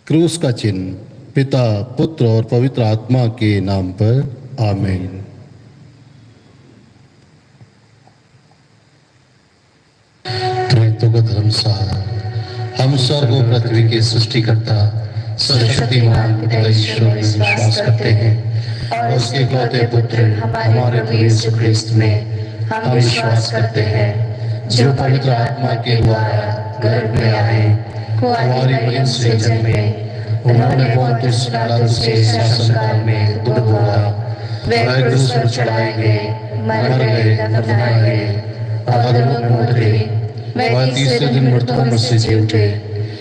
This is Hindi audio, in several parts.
क्रूस का चिन्ह पिता, पुत्र और पवित्र आत्मा के नाम पर, आमीन। का धर्मसार, हम स्वर्ग और पृथ्वी के सृष्टिकर्ता सर्वशक्तिमान पिता ईश्वर में विश्वास करते हैं और उसके इकलौते पुत्र हमारे प्रभु यीशु ख्रिस्त में हम विश्वास करते हैं, जो पवित्र आत्मा के द्वारा गर्भ में आए, कुंवारी मरियम से जन्मे, उन्होंने पोंतियुस पिलातुस के शासनकाल में दुख भोगा, वे क्रूस पर चढ़ाए गए, मर गए, दफनाए गए, अधोलोक में उतरे, वह तीसरे दिन मृतकों में से जी उठे,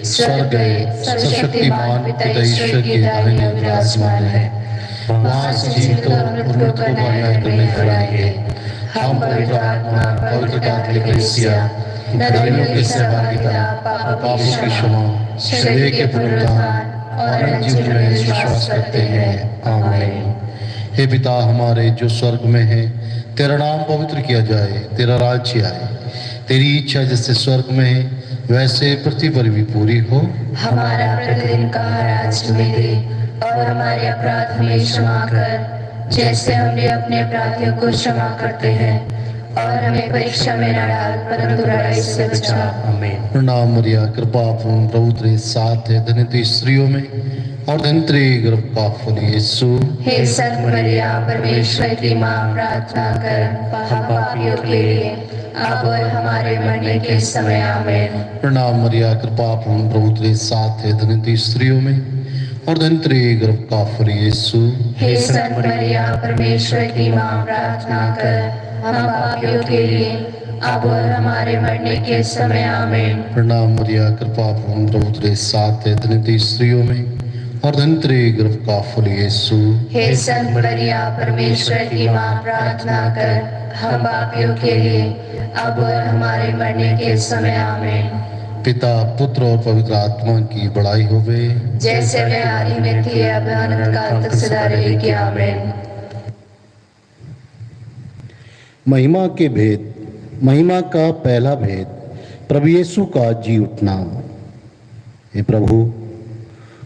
स्वर्ग गए, सर्वशक्तिमान पिता ईश्वर के दाहिने ओर विराजमान है, वहां से जीवितों और मृतकों का न्याय करने कराएंगे। हम पवित्र आत्मा, पवित्र कैथोलिक कलीसिया, धर्मियों की सहभागिता, पापों की क्षमा, शरीर के पुनरुत्थान और अनंत जीवन में विश्वास करते हैं। आमीन। हे पिता हमारे जो स्वर्ग में है, तेरा नाम पवित्र किया जाए, तेरा राज्य आए, तेरी इच्छा जैसे स्वर्ग में है वैसे पृथ्वी पर भी पूरी हो। हमारा प्रतिदिन का आज हमें दे और हमारे अपराध हमें क्षमा कर, जैसे हम भी अपने अपराधियों को क्षमा करते हैं, और हमें परीक्षा में न डाल परंतु बुराई से बचा। आमीन। प्रणाम मरिया, कृपा पूर्ण प्रभु तेरे साथ है, धन्य तू स्त्रियों में और धन्य तेरे गर्भ का फल यीशु। हे संत मरिया, परमेश्वर की माँ, प्रार्थना कर हम पापियों के लिए अब और हमारे मरने के समय। आमीन। प्रणाम मरिया, कृपा पूर्ण प्रभु तेरे साथ है, धन्य तू स्त्रियों में और धन्य तेरे गर्भ का फल यीशु। हे संत मरिया, परमेश्वर की माँ, प्रार्थना कर हम पापियों के लिए अब और हमारे मरने के समय। आमीन। प्रणाम मरिया, कृपा पूर्ण प्रभु तेरे साथ है, धन्य तू स्त्रियों में और धन्य तेरे गर्भ का फल यीशु। हे संत मरिया, परमेश्वर की माँ, प्रार्थना कर हम पापियों के लिए अब और हमारे मरने के समय। आमीन। पिता, पुत्र और पवित्र आत्मा की बड़ाई होवे, जैसे वे आदि में थी अब अनंत काल तक सदा रहेगी। आमीन। महिमा के भेद। महिमा का पहला भेद, प्रभु यीशु का जी उठना। हे प्रभु,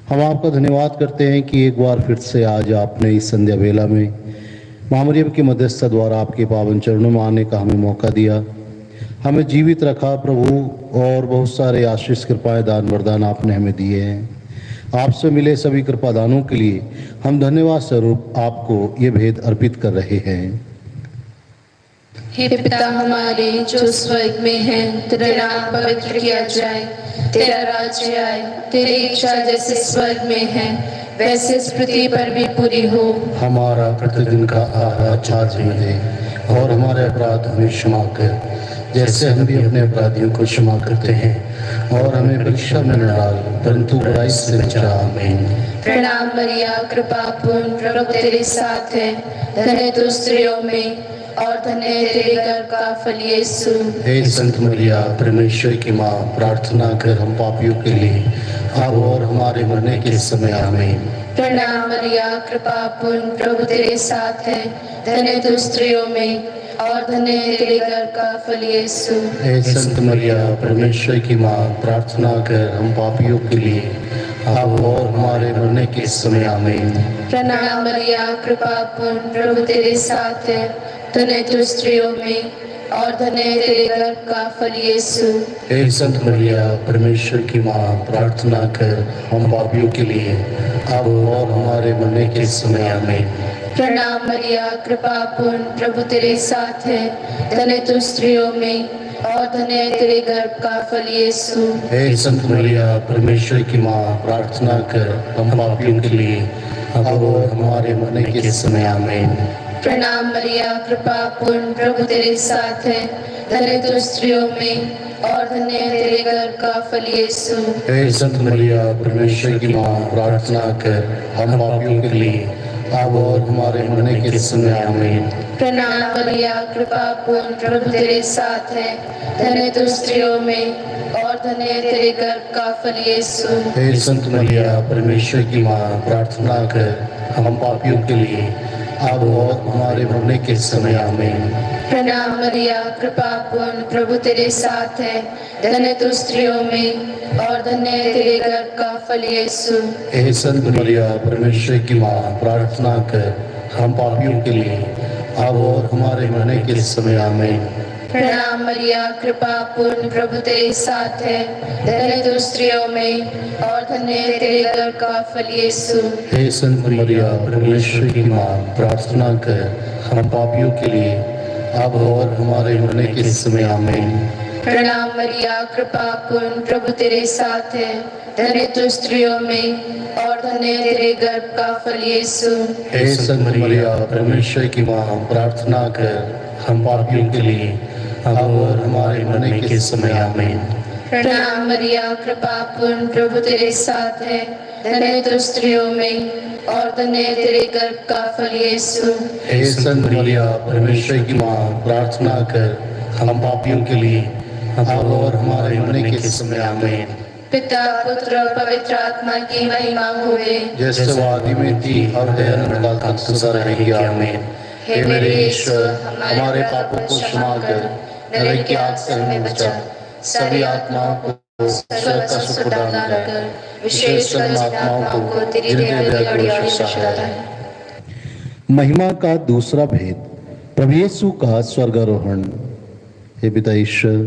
हम आपका धन्यवाद करते हैं कि एक बार फिर से आज आपने इस संध्या बेला में मां मरियम की मध्यस्थता द्वारा आपके पावन चरणों में आने का हमें मौका दिया, हमें जीवित रखा प्रभु, और बहुत सारे आशीष कृपाएं दान वरदान आपने हमें दिए हैं। आपसे मिले सभी कृपादानों के लिए हम धन्यवाद स्वरूप आपको ये भेद अर्पित कर रहे हैं। हे पिता हमारे जो स्वर्ग में है, तेरा नाम पवित्र किया जाए, तेरा राज्य आए, तेरी इच्छा जैसे स्वर्ग में है वैसे इस पृथ्वी पर भी पूरी हो। हमारा प्रतिदिन का आहार आज हमें दे और हमारे अपराध हमें क्षमा कर, जैसे हम भी अपने अपराधियों को क्षमा करते हैं, और हमें परीक्षा में न डाल परंतु बुराई से बचा। आमीन। प्रणाम मरिया, कृपा पूर्ण प्रभु तेरे साथ है, धन्य तू स्त्रियों में और धन्य तेरे गर्भ का फल यीशु। हे संत मरिया, परमेश्वर की माँ, प्रार्थना कर हम पापियों के लिए अब और हमारे मरने के समय। आमीन। प्रणाम मरिया, कृपा पूर्ण प्रभु तेरे साथ है, धन्य तू स्त्रियों में और धन्य तेरे गर्भ का फल यीशु। हे संत मरिया, परमेश्वर की माँ, प्रार्थना कर हम पापियों के लिए अब और हमारे मरने के समय। आमीन। प्रणाम मरिया, कृपा पूर्ण प्रभु तेरे साथ है, धन्य तू स्त्रियों में और धन्य तेरे गर्भ का फल यीशु। हे संत मरिया, परमेश्वर की माँ, प्रार्थना कर हम पापियों के लिए अब और हमारे मरने के समय। आमीन। प्रणाम मरिया, कृपा पूर्ण प्रभु तेरे साथ है, धन्य तू स्त्रियों में और धन्य तेरे गर्भ का फल यीशु। हे संत मरिया, परमेश्वर की माँ, प्रार्थना कर हम पापियों के लिए अब और हमारे मरने के समय। आमीन। प्रणाम मरिया, कृपा पूर्ण प्रभु तेरे साथ है, धन्य तू स्त्रियों में और धन्य तेरे गर्भ का फल यीशु। हे संत मरिया, परमेश्वर की माँ, प्रार्थना कर हम पापियों के लिए अब और हमारे मरने के समय। आमीन। प्रणाम मरिया, कृपा पूर्ण प्रभु तेरे साथ है, धन्य तू स्त्रियों में और धन्य तेरे गर्भ का फल यीशु। हे संत मरिया, परमेश्वर की माँ, प्रार्थना कर हम पापियों के लिए अब और हमारे मरने के समय। आमीन। प्रणाम मरिया, कृपा पूर्ण प्रभु तेरे साथ है, धन्य तू स्त्रियों में और धन्य तेरे गर्भ का फल यीशु। हे संत मरिया, परमेश्वर की माँ, प्रार्थना कर हम पापियों के लिए अब और हमारे मरने के समय। आमीन। प्रणाम मरिया, कृपा पूर्ण, प्रभु तेरे साथ है। धन्य तू स्त्रियों में और धन्य है तेरे गर्भ का फल यीशु। हे संत मरिया, परमेश्वर की माँ, प्रार्थना कर हम पापियों के लिए अब और हमारे मरने के समय आमीन। प्रणाम मरिया, कृपा पूर्ण, प्रभु तेरे साथ है। धन्य तू स्त्रियों में और धन्य है तेरे गर्भ का फल यीशु। हे संत मरिया, परमेश्वर की माँ, प्रार्थना कर हम पापियों के लिए अब और हमारे मरने के समय आमीन। प्रणाम मरिया, कृपा पूर्ण, प्रभु तेरे साथ है। धन्य तू स्त्रियों में और धन्य है तेरे गर्भ का फल यीशु। हे संत मरिया, परमेश्वर की माँ, प्रार्थना कर हम पापियों के लिए अब और हमारे मरने के समय आमीन। पिता, पुत्र और पवित्र आत्मा की महिमा होवे, जैसे वो आदि में थी अब है अनंत काल तक सदा रहेगी आमीन। हे मेरे ईश्वर, हमारे पापों को क्षमा कर, नरक की आग से हमें बचा, सभी आत्माओं को स्वर्ग का सुख प्रदान कर, विशेषकर उन आत्माओं को तेरी दया की ओर इशारा है। महिमा का दूसरा भेद, प्रभु यीशु का स्वर्गारोहण। हे पिता ईश्वर,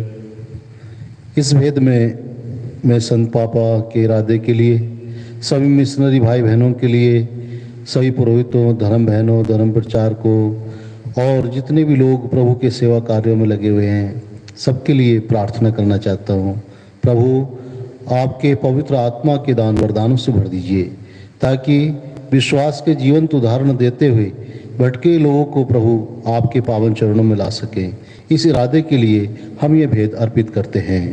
इस भेद में मैं संत पापा के इरादे के लिए, सभी मिशनरी भाई बहनों के लिए, सभी पुरोहितों, धर्म बहनों, धर्म प्रचारकों और जितने भी लोग प्रभु के सेवा कार्यों में लगे हुए हैं, सबके लिए प्रार्थना करना चाहता हूँ। प्रभु आपके पवित्र आत्मा के दान वरदानों से भर दीजिए, ताकि विश्वास के जीवंत उदाहरण देते हुए भटके लोगों को प्रभु आपके पावन चरणों में ला सकें। इस इरादे के लिए हम ये भेद अर्पित करते हैं।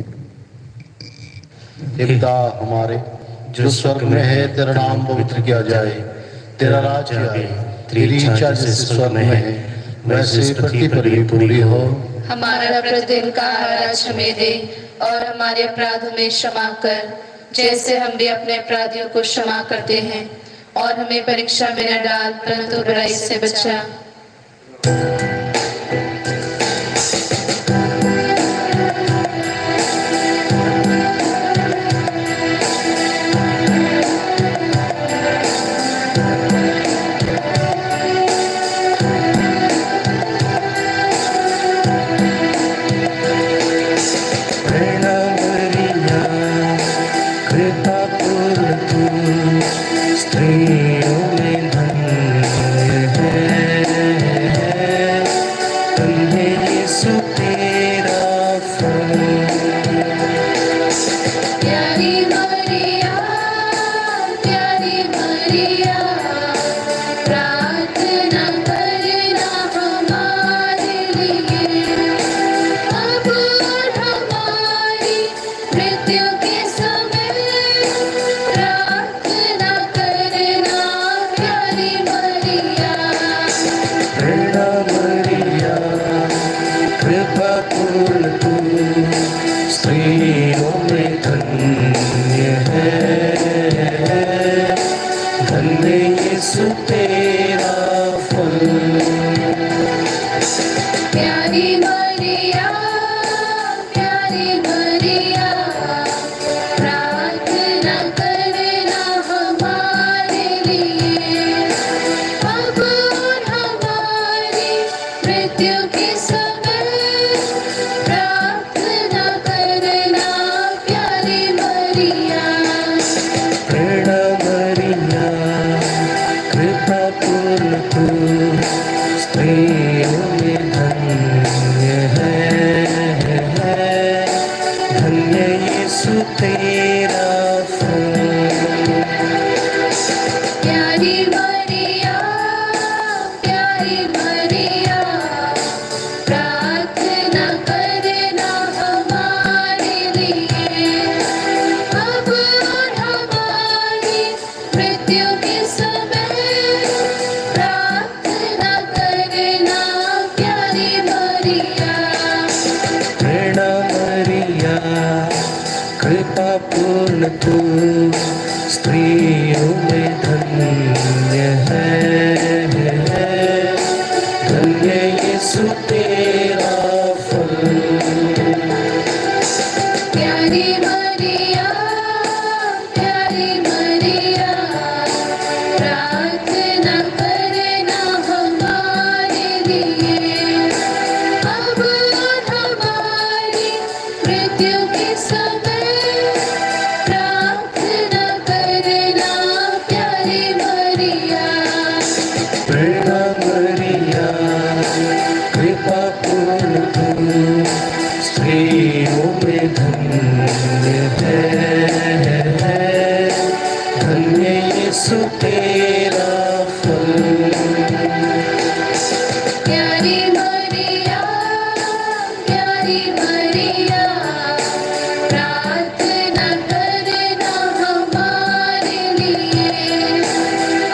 हे पिता हमारे जो स्वर्ग में है, तेरा नाम पवित्र किया जाए, तेरा राज्य आए, तेरी इच्छा जैसे स्वर्ग में है वैसे पृथ्वी पर भी पूरी हो। हमारा प्रतिदिन का आहार आज हमें दे और हमारे अपराध हमें क्षमा कर, जैसे हम भी अपने अपराधियों को क्षमा करते हैं, और हमें परीक्षा में न डाल परंतु बुराई से बचा। प्रार्थना करना हमारे लिए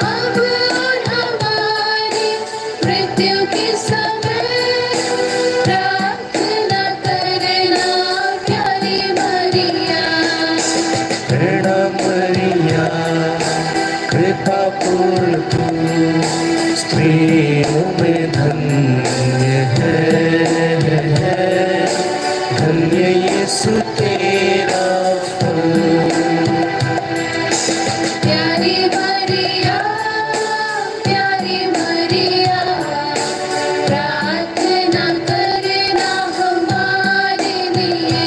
अब और हमारी मृत्यु के समय। प्रार्थना करना प्यारी मरिया। प्रणाम मरिया, कृपा पूर्ण तू स्त्रियों में धन्य है, धन्य यीशु तेरा फल। प्यारी मरिया, प्यारी मरिया, प्रार्थना करना हमारे लिए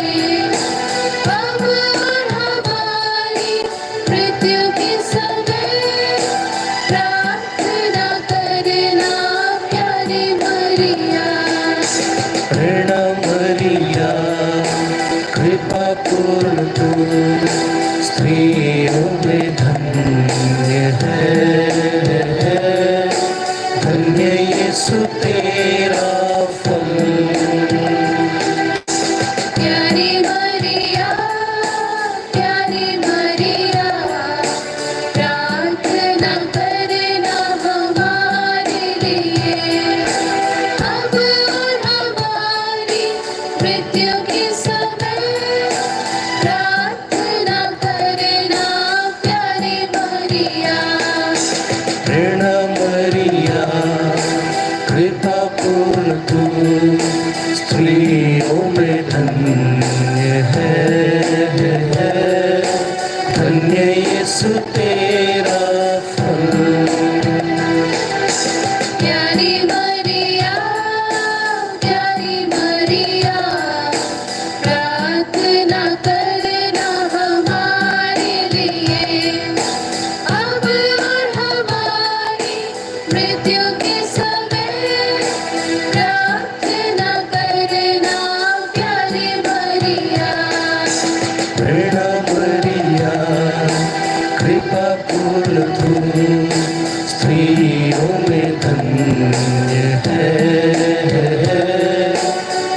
अब और हमारी मृत्यु के समय। प्रार्थना करना प्यारी मरिया। प्रणाम मरिया, कृपा पूर्ण तू स्त्रियों में धन्य है, धन्य यीशु तेरा फल। प्यारी मरिया, प्यारी मरिया, प्रार्थना करना हमारे लिए अब और हमारी मृत्यु के समय। प्रार्थना करना प्यारी मरिया। प्रणाम मरिया, कृपा पूर्ण तू स्त्रियों में धन्य है, धन्य यीशु तेरा फल। प्यारी मरिया, प्यारी मरिया, प्रार्थना करना हमारे लिए अब और हमारी मृत्यु के समय। प्रार्थना करना प्यारी मरिया। प्रणाम मरिया, कृपा पूर्ण तू स्त्रियों में धन्य है,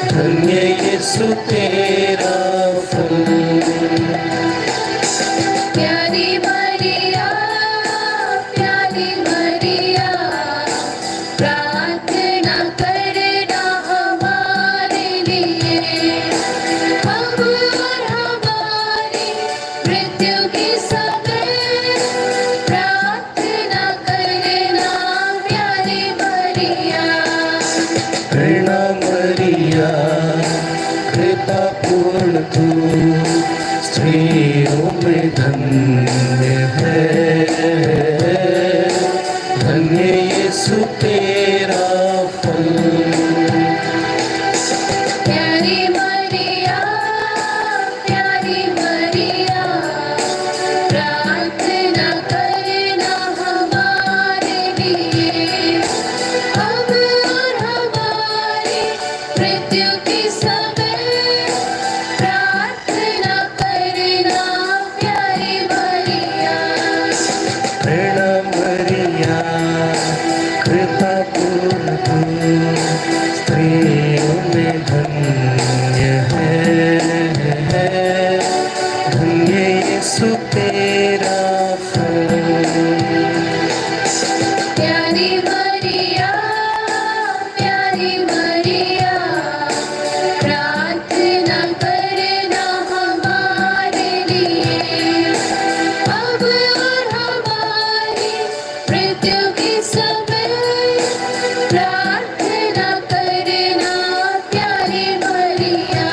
धन्य यीशु तेरा फल। प्यारी मरिया, प्यारी मरिया, प्रार्थना करना हमारे लिए अब और हमारी मृत्यु के समय। प्रार्थना करना प्यारी मरिया। प्रणाम मरिया, कृपा पूर्ण तू स्त्रियों में धन्य है, धन्य यीशु तेरा फल। प्यारी मरिया, प्यारी मरिया, प्रार्थना करना हमारे लिए अब और हमारी मृत्यु के समय। प्रार्थना करना प्यारी मरिया। प्रणाम मरिया, कृपा पूर्ण तू स्त्रियों में धन्य है, धन्य यीशु तेरा फल। प्यारी मरिया, प्यारी मरिया, प्रार्थना करना हमारे लिए अब और हमारी मृत्यु के समय। प्रार्थना करना प्यारी मरिया।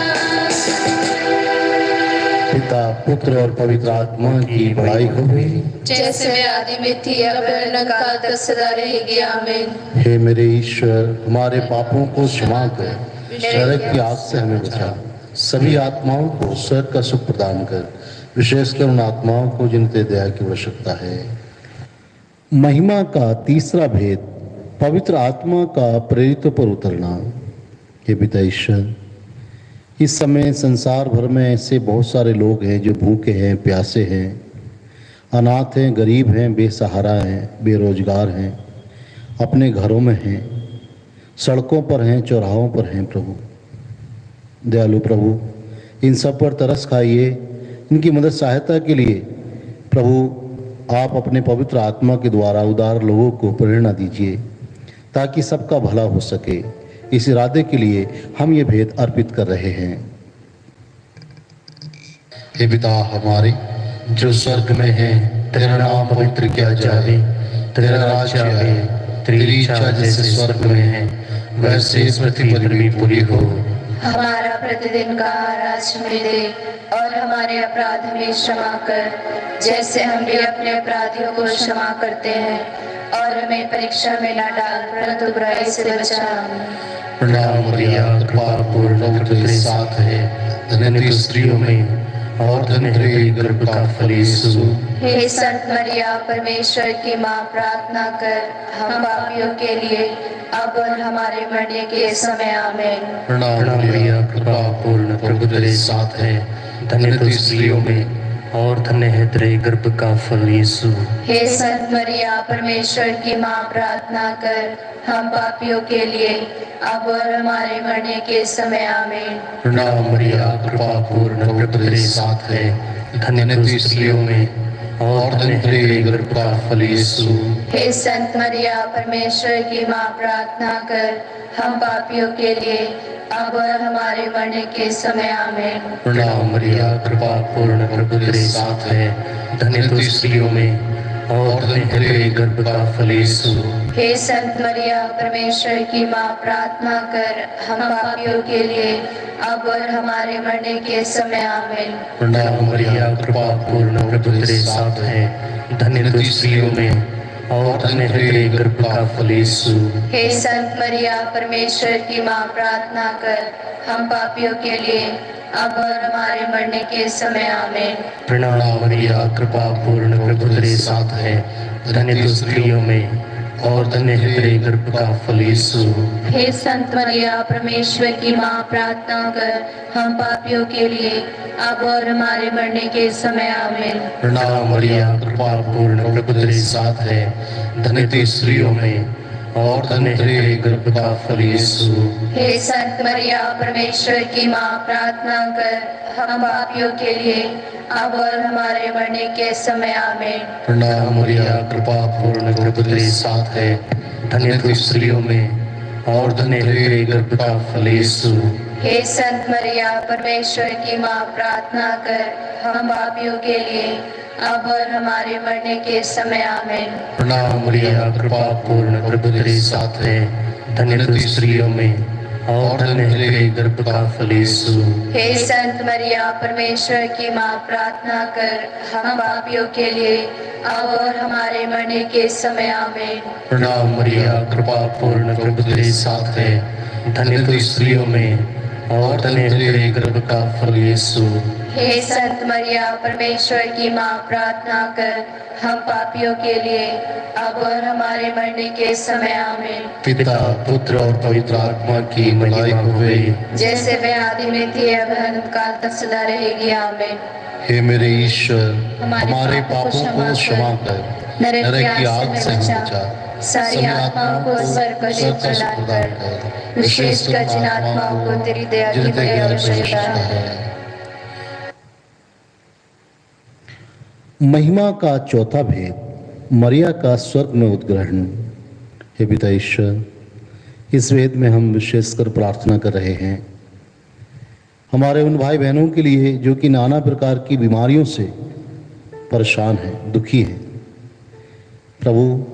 पिता, पुत्र और पवित्र आत्मा की बड़ाई हो गई। जैसे वे आदि में थी अब काल तक सदा रहेगी। आमीन। हे मेरे ईश्वर, हमारे पापों को क्षमा कर, नरक की आग से हमें बचा, सभी आत्माओं को स्वर्ग का सुख प्रदान कर, विशेषकर उन आत्माओं को जिनते दया की आवश्यकता है। महिमा का तीसरा भेद, पवित्र आत्मा का प्रेरितों पर उतरना। हे पिता ईश्वर, इस समय संसार भर में ऐसे बहुत सारे लोग हैं जो भूखे हैं, प्यासे हैं, अनाथ हैं, गरीब हैं, बेसहारा हैं, बेरोजगार हैं, अपने घरों में हैं, सड़कों पर हैं, चौराहों पर हैं। प्रभु दयालु प्रभु, इन सब पर तरस खाइए। इनकी मदद सहायता के लिए प्रभु आप अपने पवित्र आत्मा के द्वारा उदार लोगों को प्रेरणा दीजिए ताकि सबका भला हो सके। इस इरादे के लिए हम ये भेद अर्पित कर रहे हैं। हे पिता हमारे जो स्वर्ग में है, तेरा नाम पवित्र किया जाए, तेरा राज्य आए, तेरी इच्छा जैसे स्वर्ग में है वैसे इस पृथ्वी पर भी पूरी हो। हमारा प्रतिदिन का आहार आज हमें दे और हमारे अपराध हमें क्षमा कर जैसे हम भी अपने अपराधियों को क्षमा करते हैं, और हमें परीक्षा में न डाल परंतु बुराई से बचा। प्रणाम मरिया, कृपा पूर्ण प्रभु तेरे साथ है, धन्य तू स्त्रियों में और धन्य है तेरे गर्भ का फल यीशु। हे संत मरिया परमेश्वर की माँ, प्रार्थना कर हम पापियों के लिए अब और हमारे मरने के समय आमीन। प्रणाम मरिया, कृपा पूर्ण प्रभु तेरे साथ है, धन्य तू स्त्रियों में और धन्य है तेरे गर्भ का फल यीशु। हे संत मरिया परमेश्वर की माँ, प्रार्थना कर हम पापियों के लिए अब और हमारे मरने के समय आमीन। प्रणाम मरिया, कृपा पूर्ण प्रभु तेरे साथ है, धन्य तू स्त्रियों में और धन्य है तेरे गर्भ का फल यीशु। हे संत मरिया परमेश्वर की माँ, प्रार्थना कर हम पापियों के लिए अब और हमारे मरने के समय आमीन। प्रणाम मरिया, कृपा पूर्ण प्रभु तेरे साथ है, धन्य तू स्त्रियों में और धन्य है तेरे गर्भ का फल यीशु। हे संत मरिया परमेश्वर की माँ, प्रार्थना कर हम पापियों के लिए अब और हमारे मरने के समय आमीन। प्रणाम मरिया, कृपा पूर्ण प्रभु तेरे साथ है, धन्य तू स्त्रियों में और धन्य है तेरे गर्भ का फल यीशु। हे संत मरिया परमेश्वर की माँ, प्रार्थना कर हम पापियों के लिए अब और हमारे मरने के समय आमीन। प्रणाम मरिया, कृपा पूर्ण प्रभु तेरे साथ है, धन्य तू स्त्रियों में और धन्य है तेरे गर्भ का फल यीशु। हे संत मरिया परमेश्वर की माँ, प्रार्थना कर हम पापियों के लिए अब और हमारे मरने के समय आमीन। प्रणाम मरिया, कृपा पूर्ण प्रभु तेरे साथ है, धन्य तू स्त्रियों में और धन्य है तेरे गर्भ का फल यीशु। हे संत मरिया परमेश्वर की माँ, प्रार्थना कर हम पापियों के लिए अब और हमारे मरने के समय आमीन। प्रणाम मरिया, कृपा पूर्ण प्रभु तेरे साथ है, धन्य तू स्त्रियों में और धन्य है तेरे गर्भ का फल यीशु। हे संत मरिया परमेश्वर की माँ, प्रार्थना कर हम पापियों के लिए अब और हमारे मरने के समय आमीन। प्रणाम मरिया, कृपा पूर्ण प्रभु तेरे साथ है, धन्य तू स्त्रियों में और धन्य है तेरे गर्भ का फल यीशु। हे संत मरिया परमेश्वर की माँ, प्रार्थना कर हम पापियों के लिए अब और हमारे मरने के समय आमीन। प्रणाम मरिया, कृपा पूर्ण प्रभु तेरे साथ है, धन्य तू स्त्रियों में और धन्य है तेरे गर्भ का फल यीशु। हे संत मरिया परमेश्वर की माँ, प्रार्थना कर हम पापियों के लिए अब और हमारे मरने के समय आमीन। पिता पुत्र और पवित्र आत्मा की महिमा होवे, जैसे वे आदि में थी अब अनंत काल तक सदा रहेगी आमीन। हे मेरे ईश्वर, हमारे पापों को क्षमा कर, नरक की आग से बचा, सारी आत्माओं को स्वर्ग का जीवन प्रदान कर, विशेषकर जिन आत्माओं को तेरी दया की बड़ी आवश्यकता है। महिमा का चौथा भेद, मरिया का स्वर्ग में उद्ग्रहण। हे पिता ईश्वर, इस भेद में हम विशेषकर प्रार्थना कर रहे हैं हमारे उन भाई बहनों के लिए जो कि नाना प्रकार की बीमारियों से परेशान हैं, दुखी हैं। प्रभु,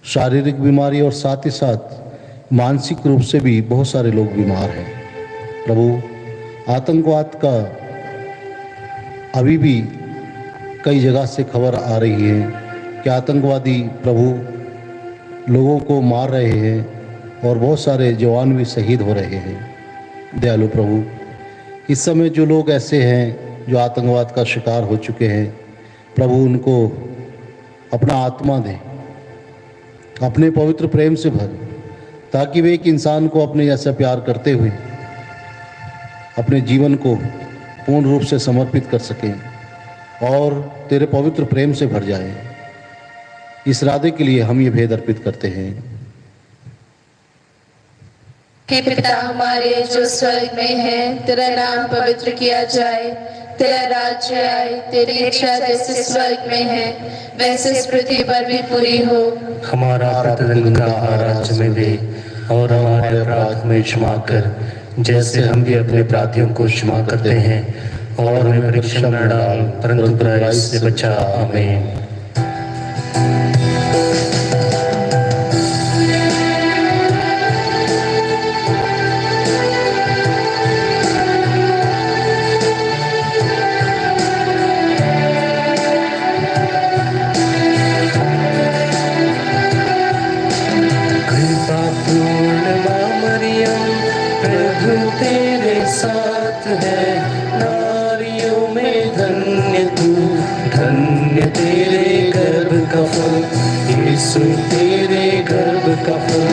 शारीरिक बीमारी और साथ ही साथ मानसिक रूप से भी बहुत सारे लोग बीमार हैं। प्रभु, आतंकवाद का अभी भी कई जगह से खबर आ रही है कि आतंकवादी प्रभु लोगों को मार रहे हैं और बहुत सारे जवान भी शहीद हो रहे हैं। दयालु प्रभु, इस समय जो लोग ऐसे हैं जो आतंकवाद का शिकार हो चुके हैं, प्रभु उनको अपना आत्मा दे, अपने पवित्र प्रेम से भर, ताकि वे एक इंसान को अपने जैसा प्यार करते हुए अपने जीवन को पूर्ण रूप से समर्पित कर सकें और तेरे पवित्र प्रेम से भर जाए। इस इरादे के लिए हम ये भेद अर्पित करते हैं। हे पिता हमारे जो स्वर्ग में है, तेरा नाम पवित्र किया जाए, तेरा राज्य आए, तेरी इच्छा जैसे स्वर्ग में है वैसे इस पृथ्वी पर भी पूरी हो। हमारा प्रतिदिन का आहार आज हमें दे, और हमारे अपराध में क्षमा कर, जैसे हम भी अपने अपराधियों को क्षमा करते हैं, और हमें परीक्षा में न डाल, परंतु बुराई से बचा। आमीन। तेरे साथ है, नारियों में धन्य तू, धन्य तेरे गर्भ का फल, यीशु तेरे गर्भ का फल।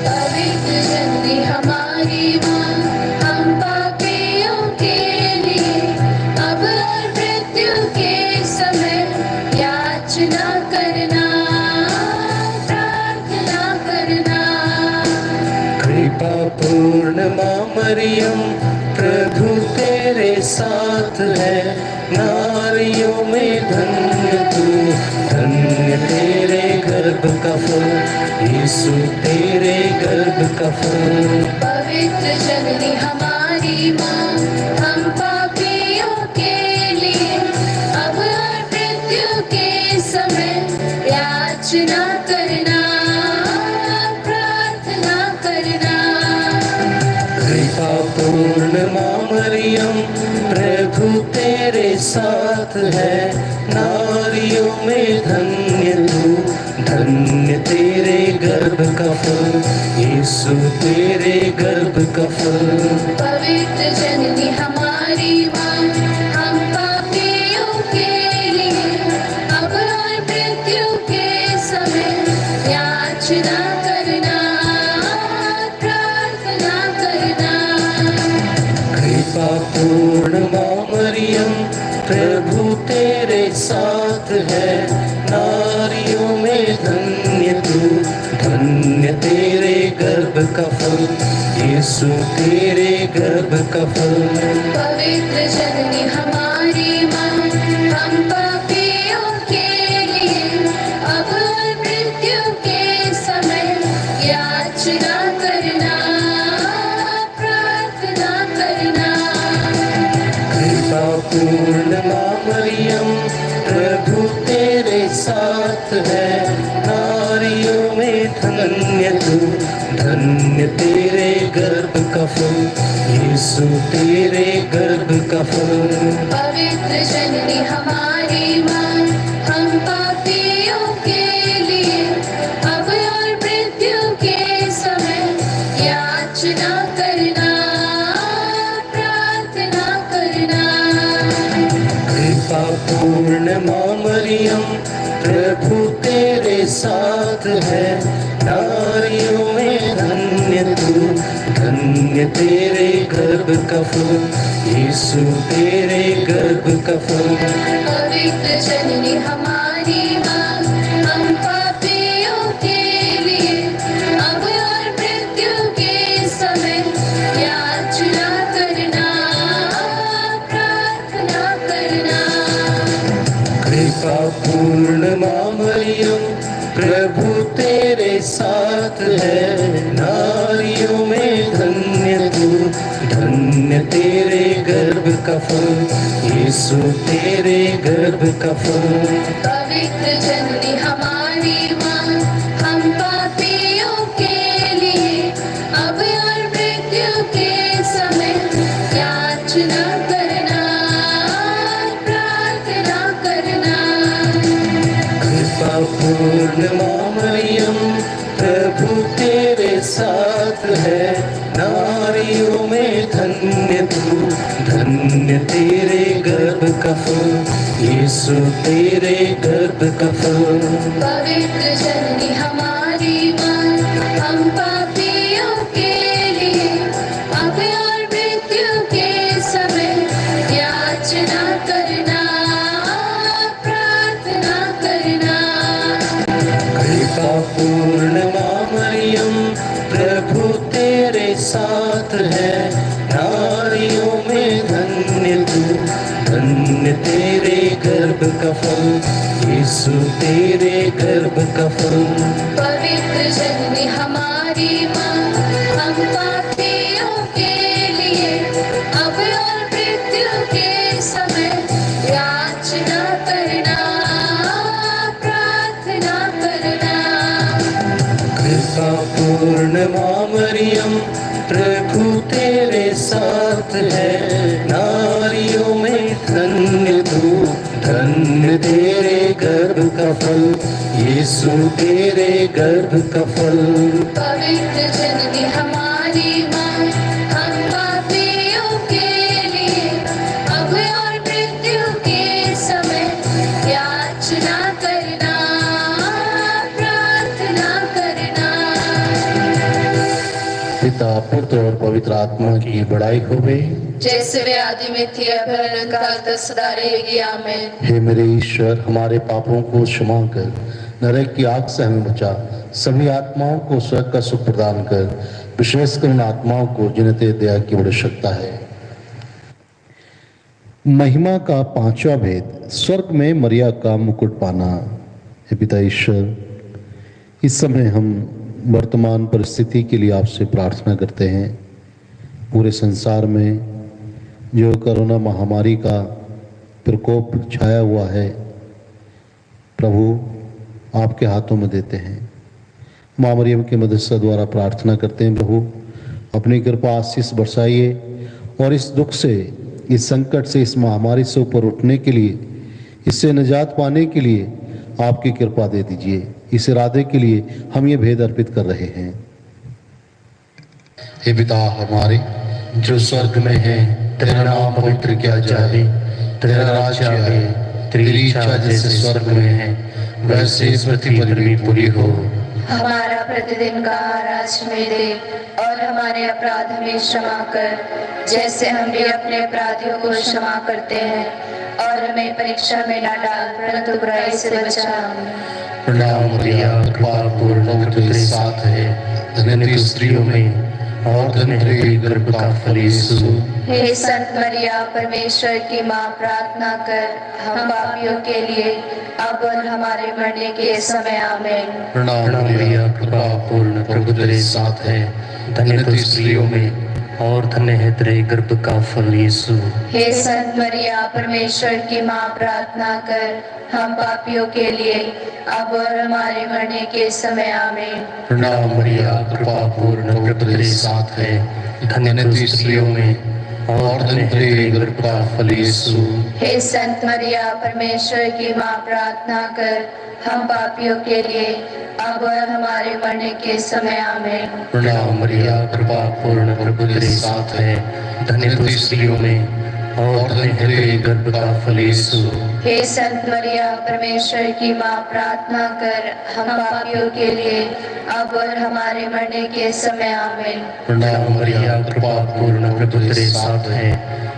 पवित्र जननी हमारी माँ, हम पापियों के लिए अब और मृत्यु के समय याचना करना, प्रार्थना करना। कृपा पूर्ण माँ मरियम, प्रभु तेरे साथ है, नारियों में धन्य तू, धन्य तेरे गर्भ का फल, यीशु तेरे गर्भ का फल। पवित्र जननी हमारी माँ, हम पापियों के लिए अब और मृत्यु के समय याचना करना, प्रार्थना करना। कृपा पूर्ण माँ मरियम, प्रभु तेरे साथ है, नारियों में धन्य तू, धन्य तेरे गर्भ का फल, यीशु तेरे गर्भ का फल। पवित्र जननी हमारी माँ, हम पापियों के लिए अब और मृत्यु के समय याचना करना, प्रार्थना करना। कृपा पूर्ण माँ मरियम, प्रभु तेरे साथ है, नारियों में धन्य तू, धन्य तेरे गर्भ का फल, यीशु तेरे गर्भ का फल। पवित्र जननी हमारी माँ, हम पापियों के लिए अब और मृत्यु के समय याचना करना, प्रार्थना करना। कृपा पूर्ण माँ मरियम, प्रभु तेरे साथ है, नारियों में धन्य तू, धन्य तेरे गर्भ का फल, यीशु तेरे गर्भ का फल। पवित्र जननी हमारी माँ, हम पापियों के लिए अब और मृत्यु के समय याचना करना, प्रार्थना करना। कृपा पूर्ण माँ मरियम, प्रभु तेरे साथ है, नारियों में धन्य तू, धन्य तेरे गर्भ का फल, यीशु तेरे गर्भ का फल। पवित्र जननी हमारी माँ, हम पापियों के लिए अब और मृत्यु के समय याचना करना, प्रार्थना करना। कृपा पूर्ण माँ मरियम, प्रभु तेरे साथ है, नारियों में धन्य तू, धन्य तेरे गर्भ का फल, यीशु तेरे गर्भ का फल। पवित्र जननी हमारी माँ, हम पापियों के लिए अब और मृत्यु के समय याचना करना, प्रार्थना करना। कृपा पूर्ण माँ मरियम, प्रभु तेरे साथ है, नारियों में धन्य तू, धन्य तेरे गर्भ का फल, यीशु तेरे गर्भ का फल। पवित्र जननी हमारी माँ, हम पापियों के लिए अब और मृत्यु के समय याचना करना, प्रार्थना करना। कृपा पूर्ण माँ मरियम, प्रभु तेरे साथ धन्य तेरे गर्भ का फल, यीशु तेरे गर्भ का फल। पवित्र जननी हमारी माँ, हम पापियों के लिए अब और मृत्यु के समय याचना करना, प्रार्थना करना। कृपा पूर्ण माँ मरियम, प्रभु तेरे साथ है, नारियों में धन्य तू, धन्य तेरे गर्भ का फल, यीशु तेरे गर्भ का फल। पवित्र जननी हमारी माँ, हम पापियों के लिए अब और मृत्यु के समय याचना करना, प्रार्थना करना। पिता पुत्र और पवित्र आत्मा की बड़ाई हो गई, जैसे वे आदि में थी अब काल तक सदा रहेगी। आमीन। हे मेरे ईश्वर, हमारे पापों को क्षमा कर, नरक की आग से हमें बचा, सभी आत्माओं को स्वर्ग का सुख प्रदान कर, विशेषकर उन आत्माओं को जिन्हें तेरी दया की बड़ी आवश्यकता है। महिमा का पांचवा भेद, स्वर्ग में मरिया का मुकुट पाना। हे पिता ईश्वर, इस समय हम वर्तमान परिस्थिति के लिए आपसे प्रार्थना करते हैं। पूरे संसार में जो कोरोना महामारी का प्रकोप छाया हुआ है, प्रभु आपके हाथों में देते हैं। माँ मरियम के मदद द्वारा प्रार्थना करते हैं, प्रभु अपनी कृपा आशीष बरसाइए और इस दुख से, इस संकट से, इस महामारी से ऊपर उठने के लिए, इससे निजात पाने के लिए आपकी कृपा दे दीजिए। इस इरादे के लिए हम ये भेद अर्पित कर रहे हैं। हे पिता हमारे जो स्वर्ग में है, तेरा नाम पवित्र किया जाए, तेरा राज्य आए, तेरी इच्छा जैसे स्वर्ग में है वैसे इस पृथ्वी पर भी पूरी हो। हमारा प्रतिदिन का आहार आज हमें दे और हमारे अपराध हमें क्षमा कर, जैसे हम भी अपने अपराधियों को क्षमा करते हैं, और हमें परीक्षा में न डाल परंतु बुराई से बचा। प्रणाम मरिया, कृपा पूर्ण, प्रभु तेरे साथ है, धन्य तू स्त्रियों में और धन्य तेरे गर्भ का फल यीशु। हे संत मरिया, परमेश्वर की माँ, प्रार्थना कर हम पापियों के लिए अब और हमारे मरने के समय। आमीन। प्रणाम मरिया, कृपा पूर्ण, प्रभु तेरे साथ है, धन्य तू स्त्रियों में और धन्य है तेरे गर्भ का फल यीशु। हे संत मरिया, परमेश्वर की माँ, प्रार्थना कर हम पापियों के लिए अब और हमारे मरने के समय। आमीन। प्रणाम मरिया, कृपा पूर्ण, प्रभु तेरे साथ है, धन्य तू स्त्रियों में और धन्य तेरे गर्भ का फल यीशु। हे संत मरिया, परमेश्वर की माँ, प्रार्थना कर हम पापियों के लिए अब और हमारे मरने के समय। आमीन। प्रणाम मरिया, कृपा पूर्ण, प्रभु तेरे साथ है, धन्य तू स्त्रियों में और धन्य तेरे गर्भ का फल यीशु। हे संत मरिया, परमेश्वर की माँ, प्रार्थना कर हम पापियों के लिए अब और हमारे मरने के समय। आमीन। प्रणाम मरिया, कृपा पूर्ण, प्रभु तेरे साथ है,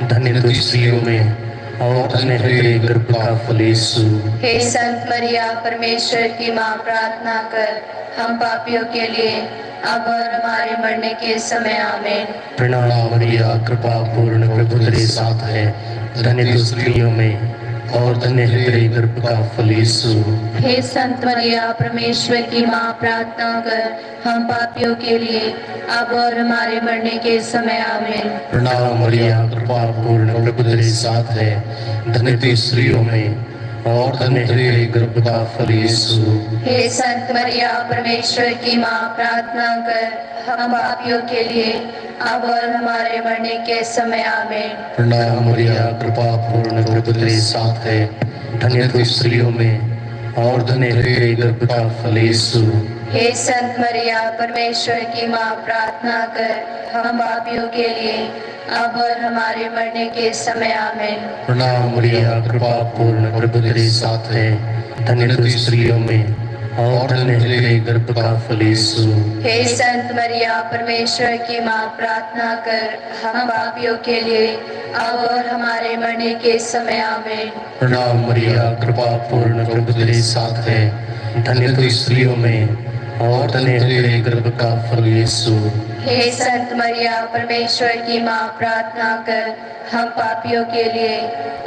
धन्य तू स्त्रियों में और धन्य तेरे गर्भ का फल यीशु। हे संत मरिया, परमेश्वर की माँ, प्रार्थना कर हम पापियों के लिए अब और हमारे मरने के समय। आमीन। प्रणाम मरिया, कृपा पूर्ण, प्रभु तेरे साथ है, धन्य तू स्त्रियों में और धन्य तेरे गर्भ का फल यीशु। हे संत मरिया, परमेश्वर की माँ, प्रार्थना कर हम पापियों के लिए अब और हमारे मरने के समय। आमीन। प्रणाम मरिया, कृपा पूर्ण, प्रभु तेरे साथ है, धन्य तू स्त्रियों में और धन्य तेरे गर्भ का फल यीशु। हे संत मरिया, परमेश्वर की माँ, प्रार्थना कर हम पापियों के लिए अब और हमारे मरने के समय। आमीन। प्रणाम मरिया, कृपा पूर्ण, प्रभु तेरे साथ है, धन्य तू स्त्रियों में और धन्य तेरे गर्भ का फल यीशु। हे संत मरिया, परमेश्वर की माँ, प्रार्थना कर हम पापियों के लिए अब और हमारे मरने के समय। आमीन। प्रणाम मरिया, कृपा पूर्ण, प्रभु तेरे साथ है, धन्य तू स्त्रियों में और धन्य तेरे गर्भ का फल यीशु। हे संत मरिया, परमेश्वर की माँ, प्रार्थना कर हम पापियों के लिए अब और हमारे मरने के समय। आमीन। प्रणाम मरिया, कृपा पूर्ण, प्रभु तेरे साथ है, धन्य तू स्त्रियों में और तने तेरे गर्भ का फल यीशु। हे संत मरिया, परमेश्वर की माँ, प्रार्थना कर हम पापियों के लिए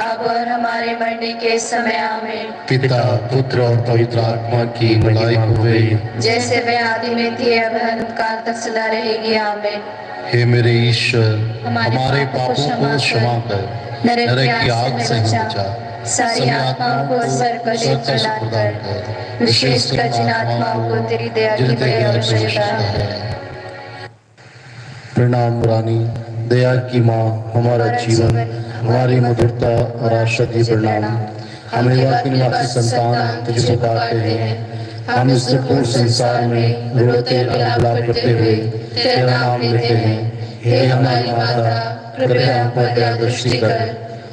अब और हमारे मरने के समय आमीन। पिता, पुत्र और पवित्र आत्मा की महिमा होवे, जैसे वे आदि में थी अब अनंत काल तक सदा रहेगी, आमीन। हे मेरे ईश्वर, हमारे पापों को क्षमा कर, नरक की आग से हमें बचा, सारी आत्माओं को स्वर्ग का देव प्रदान कर, विशेषकर जिन आत्माओं को तेरी दया की बड़ी आवश्यकता है। प्रणाम रानी, दया की माँ, हमारा जीवन, हमारी मधुरता और आशा दी प्रणाम। हम युवा की निवासी संतान तुझे पुकारते हैं। हम इस दुखपूर्ण संसार में रोते विलाप करते हुए तेरा नाम लेते हैं। हे हमारी माता, कृपया हम पर दया दृष्टि कर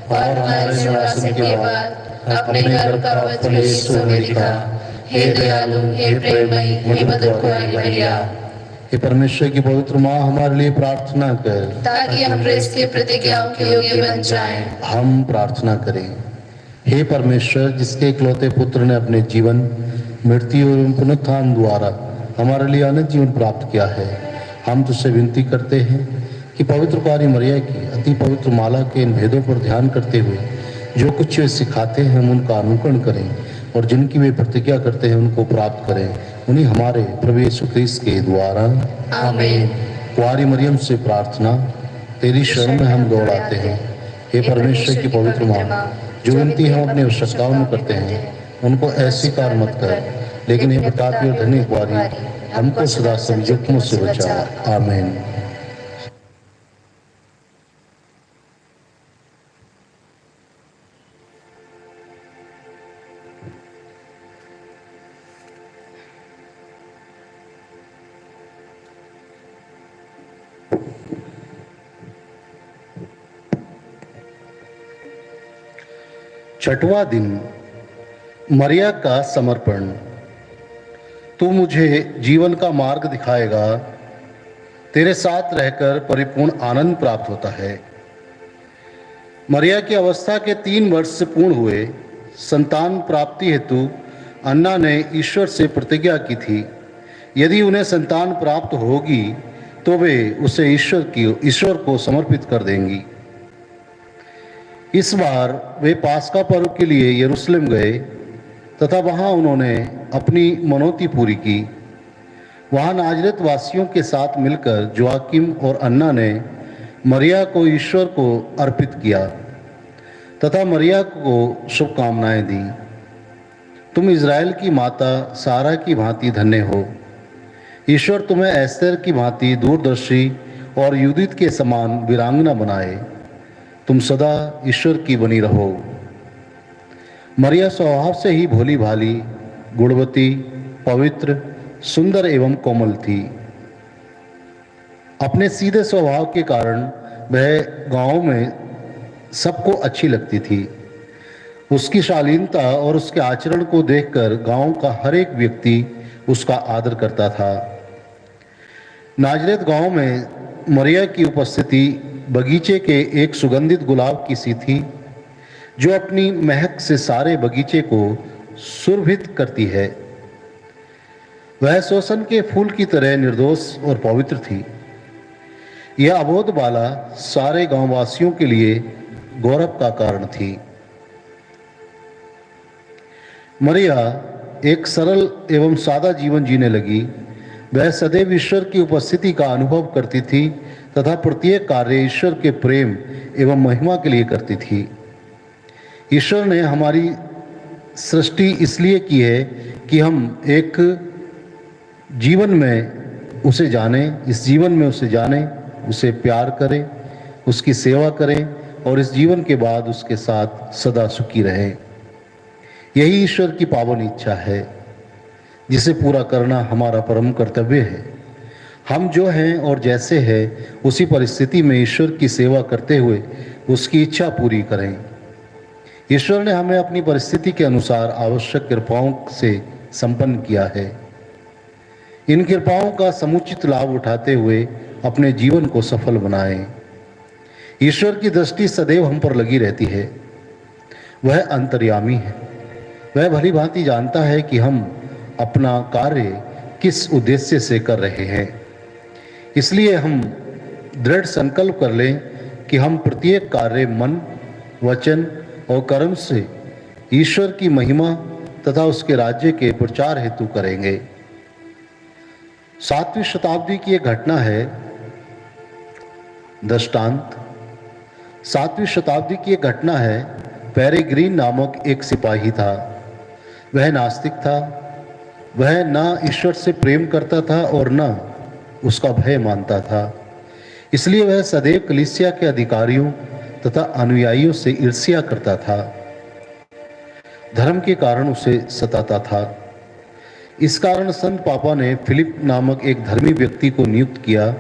और हमारे निवासन के बाद अपने घर का फल यीशु हमें दिखा। हे दयालु, हे प्रेममयी, हे मदद वाली मरिया, हे परमेश्वर की पवित्र माँ, हमारे लिए प्रार्थना कर ताकि हम प्रेस की प्रतिज्ञाओं के योग्य बन जाएं। हम प्रार्थना करें। हे परमेश्वर, जिसके इकलौते पुत्र ने अपने जीवन, मृत्यु एवं पुनरुत्थान द्वारा हमारे लिए अनंत जीवन प्राप्त किया है, हम तुझसे विनती करते हैं कि पवित्र कुंवारी मरिया की अति पवित्र माला के इन भेदों पर ध्यान करते हुए जो कुछ वे सिखाते हैं हम उनका अनुकरण करें और जिनकी वे प्रतिज्ञा करते हैं उनको प्राप्त करें, उन्हीं हमारे प्रभु यीशु ख्रीस्त के द्वारा। आमीन। कुंवारी मरियम से प्रार्थना, तेरी शरण में हम दौड़ाते हैं। हे परमेश्वर की पवित्र माँ, जो विनती हम अपनी आवश्यकताओं में करते हैं उनको ऐसी कार मत कर, लेकिन हे प्रतापी और धन्य कुंवारी, हमको सदा सब जोखिमों से बचा। आमीन। छठवां दिन, मरिया का समर्पण। तू मुझे जीवन का मार्ग दिखाएगा, तेरे साथ रहकर परिपूर्ण आनंद प्राप्त होता है। मरिया की अवस्था के 3 वर्ष पूर्ण हुए। संतान प्राप्ति हेतु अन्ना ने ईश्वर से प्रतिज्ञा की थी, यदि उन्हें संतान प्राप्त होगी तो वे उसे ईश्वर को समर्पित कर देंगी। इस बार वे पास्का पर्व के लिए यरूशलेम गए तथा वहां उन्होंने अपनी मनोती पूरी की। वहां नाजरेत वासियों के साथ मिलकर जोआकिम और अन्ना ने मरिया को ईश्वर को अर्पित किया तथा मरिया को शुभकामनाएं दी। तुम इज़राइल की माता सारा की भांति धन्य हो। ईश्वर तुम्हें एस्तेर की भांति दूरदर्शी और यूदित के समान वीरांगना बनाए। तुम सदा ईश्वर की बनी रहो। मरिया स्वभाव से ही भोली भाली, गुणवती, पवित्र, सुंदर एवं कोमल थी। अपने सीधे स्वभाव के कारण वह गांव में सबको अच्छी लगती थी। उसकी शालीनता और उसके आचरण को देखकर गांव का हर एक व्यक्ति उसका आदर करता था। नाजरेत गांव में मरिया की उपस्थिति बगीचे के एक सुगंधित गुलाब की सी थी, जो अपनी महक से सारे बगीचे को सुरभित करती है। वह सोसन के फूल की तरह निर्दोष और पवित्र थी। यह अबोध बाला सारे गांववासियों के लिए गौरव का कारण थी। मरिया एक सरल एवं सादा जीवन जीने लगी। वह सदैव ईश्वर की उपस्थिति का अनुभव करती थी तथा प्रत्येक कार्य ईश्वर के प्रेम एवं महिमा के लिए करती थी। ईश्वर ने हमारी सृष्टि इसलिए की है कि हम एक जीवन में उसे जानें, इस जीवन में उसे जानें, उसे प्यार करें, उसकी सेवा करें और इस जीवन के बाद उसके साथ सदा सुखी रहें। यही ईश्वर की पावन इच्छा है, जिसे पूरा करना हमारा परम कर्तव्य है। हम जो हैं और जैसे हैं उसी परिस्थिति में ईश्वर की सेवा करते हुए उसकी इच्छा पूरी करें। ईश्वर ने हमें अपनी परिस्थिति के अनुसार आवश्यक कृपाओं से संपन्न किया है। इन कृपाओं का समुचित लाभ उठाते हुए अपने जीवन को सफल बनाएं। ईश्वर की दृष्टि सदैव हम पर लगी रहती है। वह अंतर्यामी है। वह भली भांति जानता है कि हम अपना कार्य किस उद्देश्य से कर रहे हैं। इसलिए हम दृढ़ संकल्प कर लें कि हम प्रत्येक कार्य मन, वचन और कर्म से ईश्वर की महिमा तथा उसके राज्य के प्रचार हेतु करेंगे। 7वीं शताब्दी की एक घटना है दृष्टांत। 7वीं शताब्दी की एक घटना है। पेरेग्रीन नामक एक सिपाही था। वह नास्तिक था। वह ना ईश्वर से प्रेम करता था और न उसका भय मानता था। इसलिए वह सदैव कलीसिया के अधिकारियों तथा अनुयायियों से ईर्ष्या करता था। धर्म के कारण उसे सताता था। इस कारण संत पापा ने फिलिप नामक एक धर्मी व्यक्ति को नियुक्त किया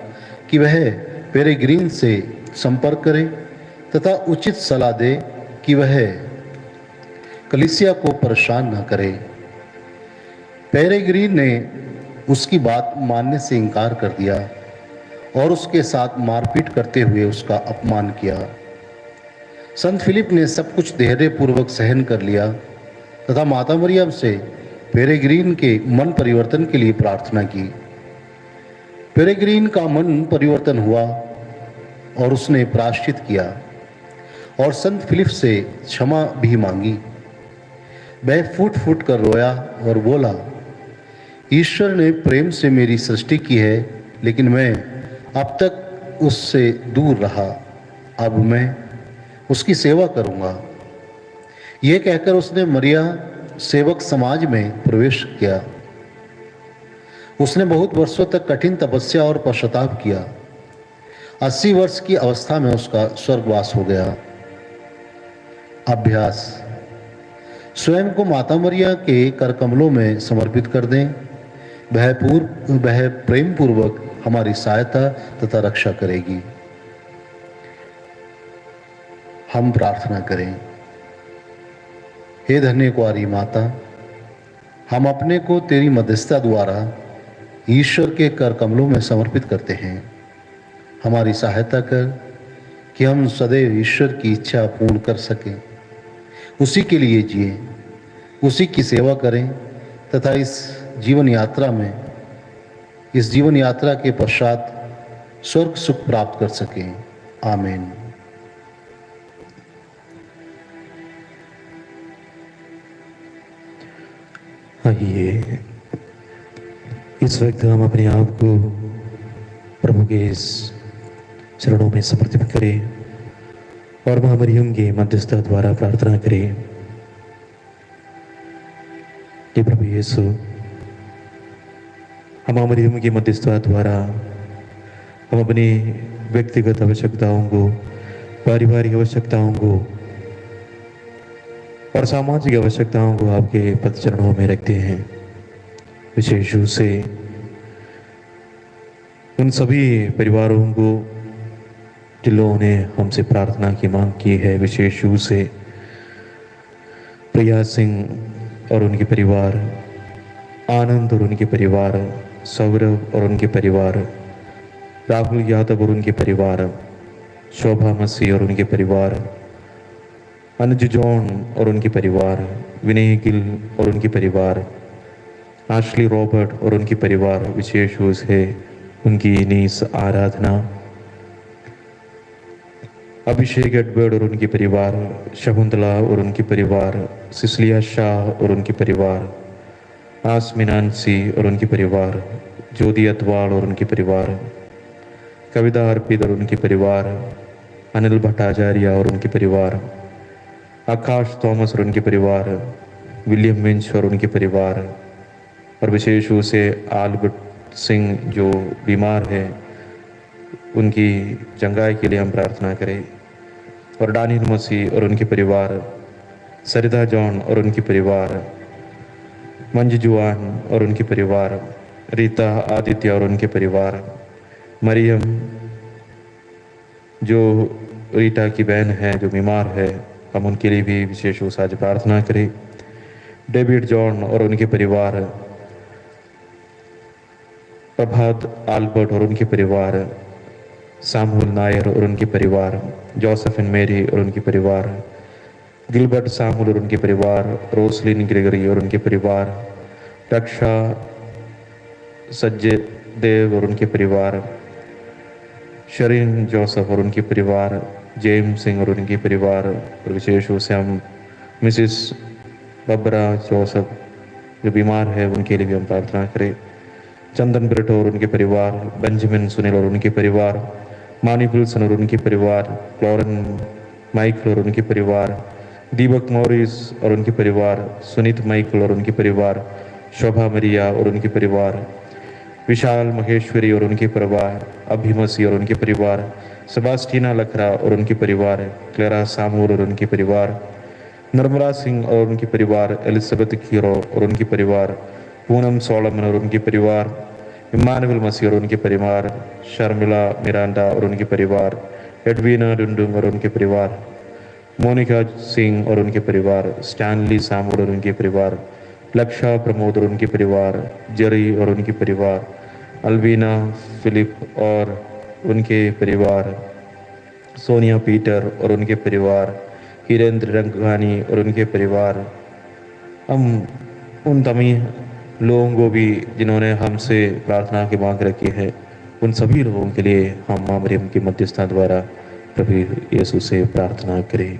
कि वह पेरेग्रीन से संपर्क करे तथा उचित सलाह दे कि वह कलीसिया को परेशान न करे। पेरेग्रीन ने उसकी बात मानने से इनकार कर दिया और उसके साथ मारपीट करते हुए उसका अपमान किया। संत फिलिप ने सब कुछ धैर्यपूर्वक सहन कर लिया तथा माता मरियम से पेरेग्रीन के मन परिवर्तन के लिए प्रार्थना की। पेरेग्रीन का मन परिवर्तन हुआ और उसने प्रायश्चित किया और संत फिलिप से क्षमा भी मांगी। वह फूट फूट कर रोया और बोला, ईश्वर ने प्रेम से मेरी सृष्टि की है, लेकिन मैं अब तक उससे दूर रहा। अब मैं उसकी सेवा करूंगा। यह कहकर उसने मरिया सेवक समाज में प्रवेश किया। उसने बहुत वर्षों तक कठिन तपस्या और पश्चाताप किया। 80 वर्ष की अवस्था में उसका स्वर्गवास हो गया। अभ्यास: स्वयं को माता मरिया के कर कमलों में समर्पित कर दें। वह प्रेम पूर्वक हमारी सहायता तथा रक्षा करेगी। हम प्रार्थना करें। हे धन्य कुंवारी माता, हम अपने को तेरी मध्यस्थता द्वारा ईश्वर के कर कमलों में समर्पित करते हैं। हमारी सहायता कर कि हम सदैव ईश्वर की इच्छा पूर्ण कर सकें, उसी के लिए जिए, उसी की सेवा करें तथा इस जीवन यात्रा के पश्चात स्वर्ग सुख प्राप्त कर सकें। आमीन। आइए इस वक्त हम अपने आप को प्रभु के इस चरणों में समर्पित करें और मां मरियम के मध्यस्थता द्वारा प्रार्थना करें कि प्रभु यीशु, हम मां मरियम की मध्यस्थता द्वारा हम अपनी व्यक्तिगत आवश्यकताओं को, पारिवारिक आवश्यकताओं को और सामाजिक आवश्यकताओं को आपके पद चरणों में रखते हैं। विशेष रूप से उन सभी परिवारों को जिन्होंने हमसे प्रार्थना की मांग की है, विशेष रूप से प्रिया सिंह और उनके परिवार, आनंद और उनके परिवार, सौरभ और उनके परिवार, राहुल यादव और उनके परिवार, शोभा मसीह और उनके परिवार, अनुज जॉन और उनके परिवार, विनय गिल और उनके परिवार, आशली रॉबर्ट और उनके परिवार, विशेष रूप से उनकी नीस आराधना, अभिषेक एडवर्ड और उनके परिवार, शकुंतला और उनके परिवार, सिसलिया शाह और उनके परिवार, आसमिनांसी और उनके परिवार, ज्योति अतवाल और उनके परिवार, कविता अर्पित और उनके परिवार, अनिल भट्टाचार्य और उनके परिवार, आकाश थॉमस और उनके परिवार, विलियम मिंच और उनके परिवार, और विशेष रूप से आल्बर्ट सिंह जो बीमार है, उनकी चंगाई के लिए हम प्रार्थना करें। और डानियल मसीह और उनके परिवार, सरिता जॉन और उनके परिवार, मंजू जुआन और उनके परिवार, रीता आदित्य और उनके परिवार, मरियम जो रीटा की बहन है जो बीमार है, हम उनके लिए भी विशेष रूप से आज प्रार्थना करें। डेविड जॉन और उनके परिवार, प्रभात आल्बर्ट और उनके परिवार, सामुअल नायर और उनके परिवार, जोसेफिन मेरी और उनके परिवार, गिलबर्ट सामुअल और उनके परिवार, रोसलिन ग्रेगरी और उनके परिवार, रक्षा सज्जे देव और उनके परिवार, शरीन जोसेफ और उनके परिवार, जेम्स सिंह और उनके परिवार, और विशेष रूप से हम मिसिस बबरा जोसेफ जो बीमार है उनके लिए भी हम प्रार्थना करें। चंदन ब्रिटो और उनके परिवार, बेंजामिन सुनील और उनके परिवार, मानी विल्सन और उनके परिवार, फ्लोरन माइकल और उनके परिवार, दीपक मॉरिस और उनके परिवार, सुनीत माइकल और उनके परिवार, शोभा मरिया और उनके परिवार, विशाल महेश्वरी और उनके परिवार, अभिमसी और उनके परिवार, सेबास्टिना लखरा और उनके परिवार, क्लेरा सामूर और उनके परिवार, नर्मला सिंह और उनके परिवार, एलिजाबेथ खीरो और उनके परिवार, पूनम सोलमन और उनके परिवार, इमानुएल मसीह और उनके परिवार, शर्मिला मिरांडा और उनके परिवार, एडवीना डुंडुंग और उनके परिवार, मोनिका सिंह और उनके परिवार, स्टैनली सामूर और उनके परिवार, लक्षा प्रमोद और उनके परिवार, जेरी और उनके परिवार, अल्वीना फिलिप और उनके परिवार, सोनिया पीटर और उनके परिवार, हिरेंद्र रंगानी और उनके परिवार। हम उन तमाम लोगों को भी जिन्होंने हमसे प्रार्थना की मांग रखी है, उन सभी लोगों के लिए हम मां मरियम की मध्यस्थता द्वारा प्रभु यीशु से प्रार्थना करें।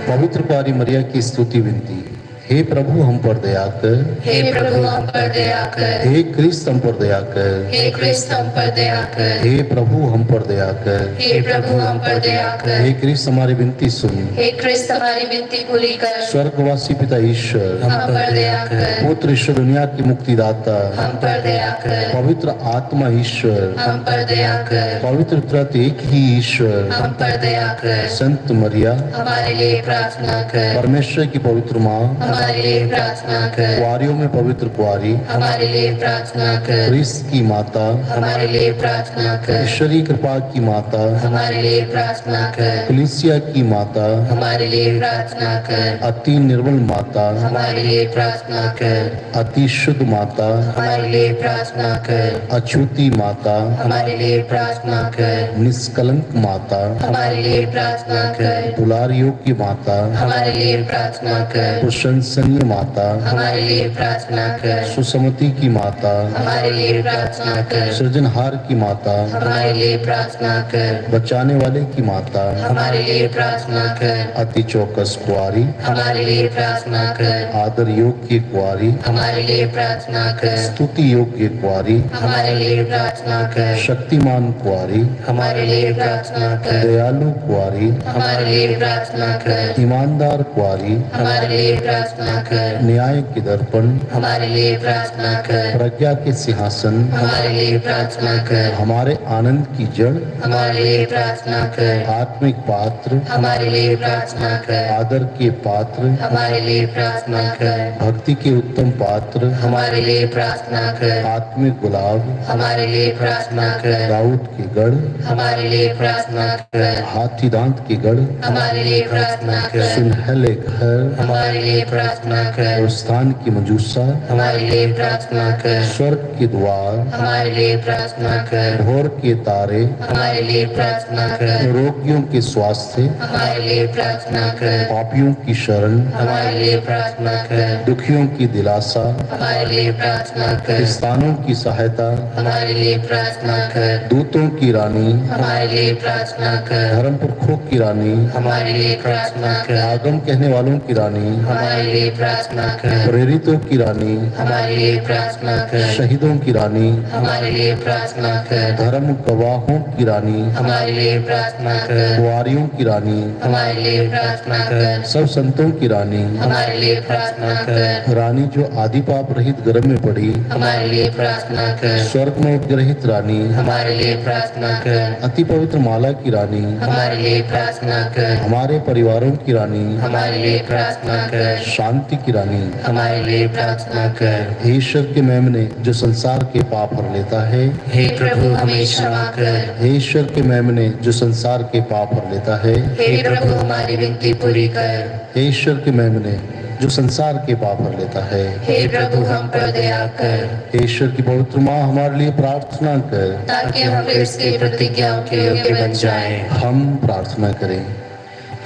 पवित्र कुंवारी मरिया की स्तुति विनती। हे प्रभु हम पर दया कर, हे प्रभु हम पर दया कर, हे क्रिस्त हम पर दया कर, हे क्रिस्त हम पर दया कर, हे प्रभु हम पर दया कर, हे प्रभु हम पर दया कर, हे क्रिस्त हमारी विनती सुन, हे क्रिस्त हमारी विनती पूरी कर, स्वर्गवासी पिता ईश्वर हम पर दया कर, पुत्र ईश्वर दुनिया की मुक्तिदाता, हम पर दया कर, पवित्र आत्मा ईश्वर, हम पर दया कर, पवित्र त्रत एक ही ईश्वर, हम पर दया कर, संत मरिया हमारे लिए प्रार्थना कर, परमेश्वर की पवित्र माँ, हमारे लिए प्रार्थना कर, कुंवारियों में पवित्र कुंवारी, हमारे लिए प्रार्थना कर, क्रिस्त की माता, हमारे लिए प्रार्थना कर, ईश्वरीय कृपा की माता, हमारे लिए प्रार्थना कर, कलीसिया की माता, हमारे लिए प्रार्थना कर, अति निर्मल माता, हमारे लिए प्रार्थना कर, अति शुद्ध माता, हमारे लिए प्रार्थना कर, अछूती माता, हमारे लिए प्रार्थना कर, निष्कलंक माता, हमारे लिए प्रार्थना कर, दुलारियों की माता, हमारे लिए प्रार्थना कर, प्रशंसनीय माता, हमारे लिए प्रार्थना कर, सुसमति की माता, हमारे लिए प्रार्थना कर, सृजनहार की माता, हमारे लिए प्रार्थना कर, बचाने वाले की माता, हमारे लिए प्रार्थना कर, अति चौकस कुंवारी, हमारे लिए प्रार्थना कर, आदर योग्य कुंवारी, हमारे लिए प्रार्थना कर, स्तुति योग्य कुंवारी, हमारे लिए प्रार्थना कर, शक्तिमान कुंवारी, हमारे लिए प्रार्थना कर, दयालु कुंवारी, हमारे लिए प्रार्थना कर, ईमानदार कुंवारी, हमारे लिए प्रार्थना कर, न्याय के दर्पण, हमारे लिए प्रार्थना कर, प्रज्ञा के सिंहासन, हमारे लिए प्रार्थना कर, हमारे आनंद की जड़, हमारे लिए प्रार्थना कर, आत्मिक पात्र, हमारे लिए प्रार्थना कर, आदर के पात्र, हमारे लिए प्रार्थना कर, भक्ति के उत्तम पात्र, हमारे लिए प्रार्थना कर, आत्मिक गुलाब, हमारे लिए प्रार्थना कर, दाऊद के गढ़, हमारे लिए प्रार्थना कर, हाथी दांत के गढ़, हमारे लिए प्रार्थना कर, सुनहले घर, हमारे लिए प्रार्थना कर, और स्थान की मजूसा, हमारे लिए प्रार्थना कर, स्वर्ग के द्वार, हमारे लिए प्रार्थना कर, भोर के तारे, हमारे लिए प्रार्थना कर, रोगियों के स्वास्थ्य, हमारे लिए प्रार्थना कर, पापियों की शरण, हमारे लिए प्रार्थना कर, दुखियों की दिलासा, हमारे लिए प्रार्थना कर, किसानों की सहायता, हमारे लिए प्रार्थना कर, दूतों की रानी, हमारे लिए प्रार्थना कर, धर्म पुरखों की रानी, हमारे लिए प्रार्थना कर, आगम कहने वालों की रानी, हमारे लिए प्रार्थना कर, प्रेरितों की रानी, हमारे लिए प्रार्थना कर, शहीदों की रानी, हमारे लिए प्रार्थना कर, धर्म गवाहों की रानी, हमारे लिए प्रार्थना कर, कुंवारियों की रानी, हमारे लिए प्रार्थना कर, सब संतों की रानी, हमारे लिए प्रार्थना कर, रानी जो आदि पाप रहित गर्भ में पड़ी, हमारे लिए प्रार्थना कर, स्वर्ग में उपग्रहित रानी, हमारे लिए प्रार्थना कर, अति पवित्र माला की रानी, हमारे लिए प्रार्थना कर, हमारे परिवारों की रानी, हमारे लिए प्रार्थना कर, शांति की रानी, हमारे लिए प्रार्थना कर, हे ईश्वर के मेमने जो संसार के पाप हर लेता है, हे प्रभु हमें क्षमा कर, हे ईश्वर के मेमने जो संसार के पाप हर लेता है, हे प्रभु हमारी विनती पूरी कर, हे ईश्वर के मेमने जो संसार के पाप हर लेता है, हे प्रभु हम पर दया कर, हे ईश्वर की पवित्र माँ हमारे लिए प्रार्थना कर। ताकि हम फिर इसकी प्रतिज्ञाओं के योग्य बन जाएं। हम प्रार्थना करें।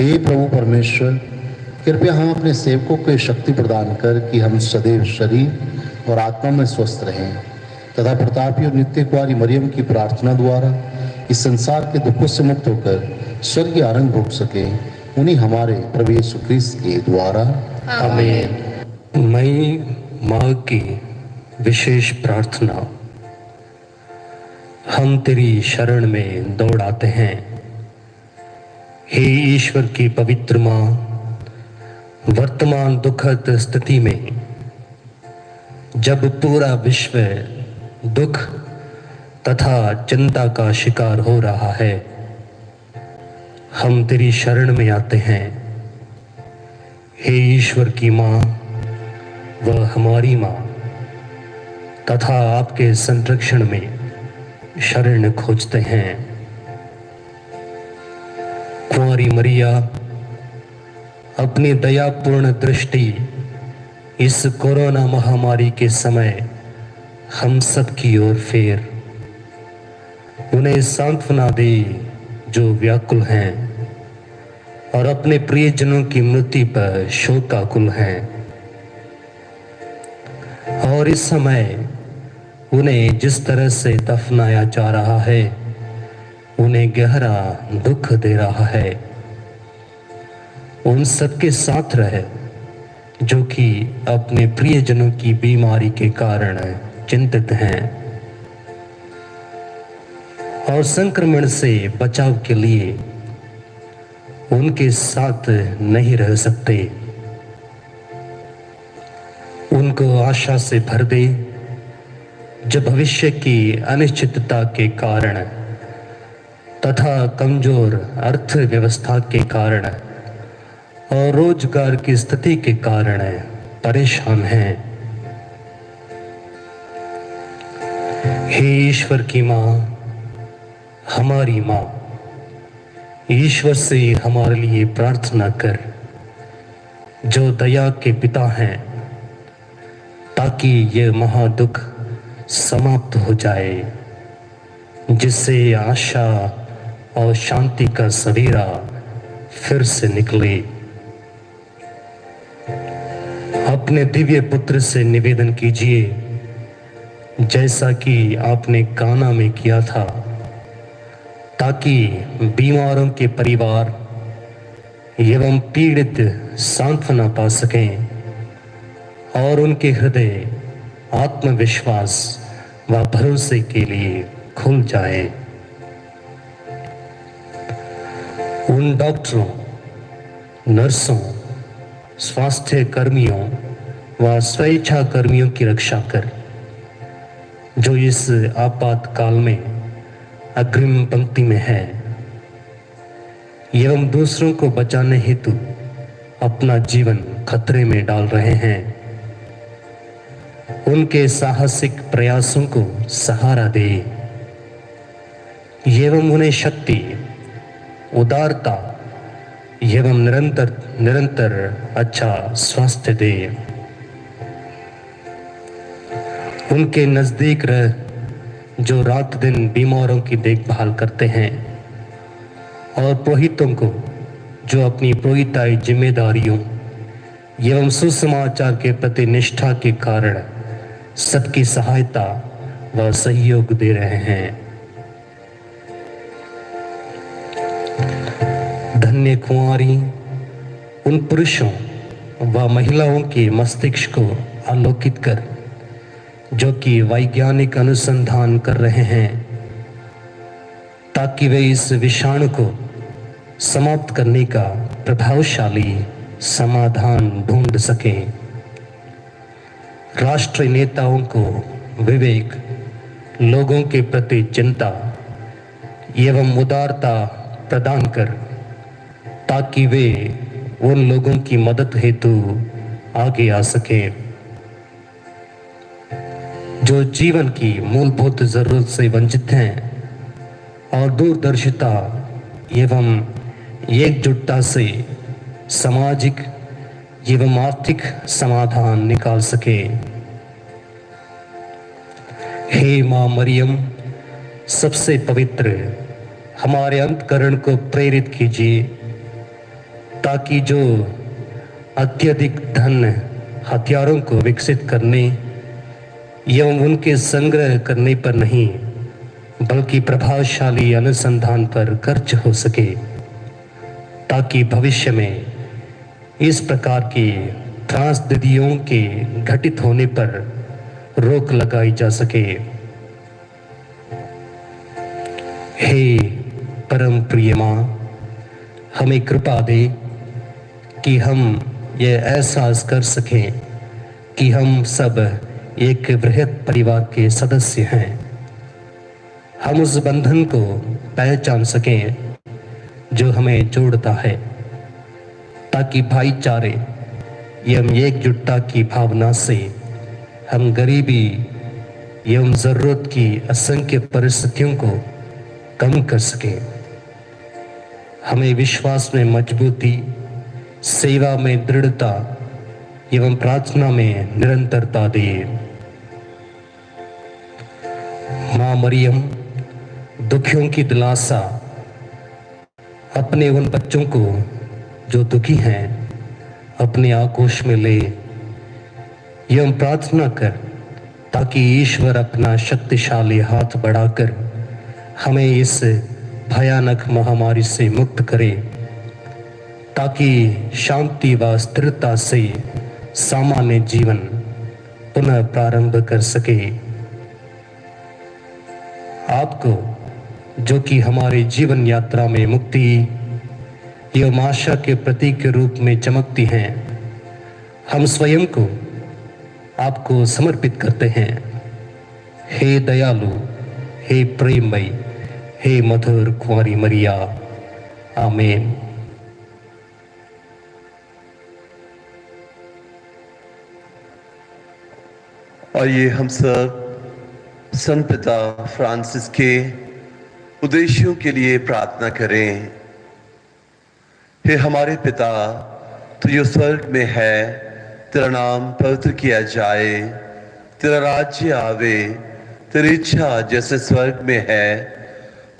हे प्रभु परमेश्वर, कृपया हम अपने सेवकों को शक्ति प्रदान कर कि हम सदैव शरीर और आत्मा में स्वस्थ रहें तथा प्रतापी और नित्य कुमारी मरियम की प्रार्थना द्वारा इस संसार के दुखों से मुक्त होकर स्वर्गीय आनंद भोग सके। उन्हीं हमारे प्रभु यीशु ख्रीस्त के द्वारा आमीन। मई माह की विशेष प्रार्थना। हम तेरी शरण में दौड़ आते हैं। हे ईश्वर की पवित्र माँ, वर्तमान दुखद स्थिति में जब पूरा विश्व दुख तथा चिंता का शिकार हो रहा है, हम तेरी शरण में आते हैं। हे ईश्वर की माँ, वह हमारी माँ तथा आपके संरक्षण में शरण खोजते हैं। कुंवारी मरिया अपनी दयापूर्ण दृष्टि इस कोरोना महामारी के समय हम सब की ओर फेर उन्हें सांत्वना दे जो व्याकुल हैं और अपने प्रियजनों की मृत्यु पर शोकाकुल हैं। और इस समय उन्हें जिस तरह से दफनाया जा रहा है, उन्हें गहरा दुख दे रहा है। उन सबके साथ रहे जो कि अपने प्रियजनों की बीमारी के कारण चिंतित हैं और संक्रमण से बचाव के लिए उनके साथ नहीं रह सकते। उनको आशा से भर दे जो भविष्य की अनिश्चितता के कारण तथा कमजोर अर्थव्यवस्था के कारण और रोजगार की स्थिति के कारण परेशान हैं। हे ईश्वर की माँ, हमारी माँ, ईश्वर से हमारे लिए प्रार्थना कर जो दया के पिता हैं, ताकि ये महादुख समाप्त हो जाए, जिससे आशा और शांति का सवेरा फिर से निकले। अपने दिव्य पुत्र से निवेदन कीजिए, जैसा कि आपने काना में किया था, ताकि बीमारों के परिवार एवं पीड़ित सांत्वना पा सकें और उनके हृदय आत्मविश्वास व भरोसे के लिए खुल जाए। उन डॉक्टरों, नर्सों, स्वास्थ्य कर्मियों व स्वेच्छा कर्मियों की रक्षा कर जो इस आपातकाल में अग्रिम पंक्ति में है एवं दूसरों को बचाने हेतु अपना जीवन खतरे में डाल रहे हैं। उनके साहसिक प्रयासों को सहारा दे एवं उन्हें शक्ति, उदारता एवं निरंतर अच्छा स्वास्थ्य दे। उनके नजदीक रह जो रात दिन बीमारों की देखभाल करते हैं और पुरोहितों को जो अपनी पुरोहिताई जिम्मेदारियों एवं सुसमाचार के प्रति निष्ठा के कारण सबकी सहायता व सहयोग दे रहे हैं। धन्य कुंवारी उन पुरुषों व महिलाओं के मस्तिष्क को आलोकित कर जो कि वैज्ञानिक अनुसंधान कर रहे हैं, ताकि वे इस विषाणु को समाप्त करने का प्रभावशाली समाधान ढूंढ सकें। राष्ट्रीय नेताओं को विवेक, लोगों के प्रति चिंता एवं उदारता प्रदान कर, ताकि वे उन लोगों की मदद हेतु आगे आ सके जो जीवन की मूलभूत जरूरत से वंचित हैं और दूरदर्शिता एवं एकजुटता से सामाजिक एवं आर्थिक समाधान निकाल सके। हे मां मरियम, सबसे पवित्र, हमारे अंतकरण को प्रेरित कीजिए ताकि जो अत्यधिक धन हथियारों को विकसित करने एवं उनके संग्रह करने पर नहीं, बल्कि प्रभावशाली अनुसंधान पर खर्च हो सके, ताकि भविष्य में इस प्रकार की त्रासदियों के घटित होने पर रोक लगाई जा सके। हे परम प्रिय माँ, हमें कृपा दे कि हम यह एहसास कर सकें कि हम सब एक बृहद परिवार के सदस्य हैं। हम उस बंधन को पहचान सकें जो हमें जोड़ता है, ताकि भाईचारे एवं एकजुटता की भावना से हम गरीबी एवं जरूरत की असंख्य परिस्थितियों को कम कर सकें। हमें विश्वास में मजबूती, सेवा में दृढ़ता एवं प्रार्थना में निरंतरता दे। मां मरियम दुखियों की दिलासा अपने उन बच्चों को जो दुखी हैं अपने आगोश में ले एवं प्रार्थना कर, ताकि ईश्वर अपना शक्तिशाली हाथ बढ़ाकर हमें इस भयानक महामारी से मुक्त करे, ताकि शांति व स्थिरता से सामान्य जीवन पुनः प्रारंभ कर सके। आपको, जो कि हमारे जीवन यात्रा में मुक्ति एवं आशा के प्रतीक के रूप में चमकती हैं, हम स्वयं को आपको समर्पित करते हैं। हे दयालु, हे प्रेममयी, हे मधुर कुंवारी मरिया। आमीन। आइए हम सब संत पिता फ्रांसिस के उद्देश्यों के लिए प्रार्थना करें। हे हमारे पिता, तू जो स्वर्ग में है, तेरा नाम पवित्र किया जाए, तेरा राज्य आवे, तेरी इच्छा जैसे स्वर्ग में है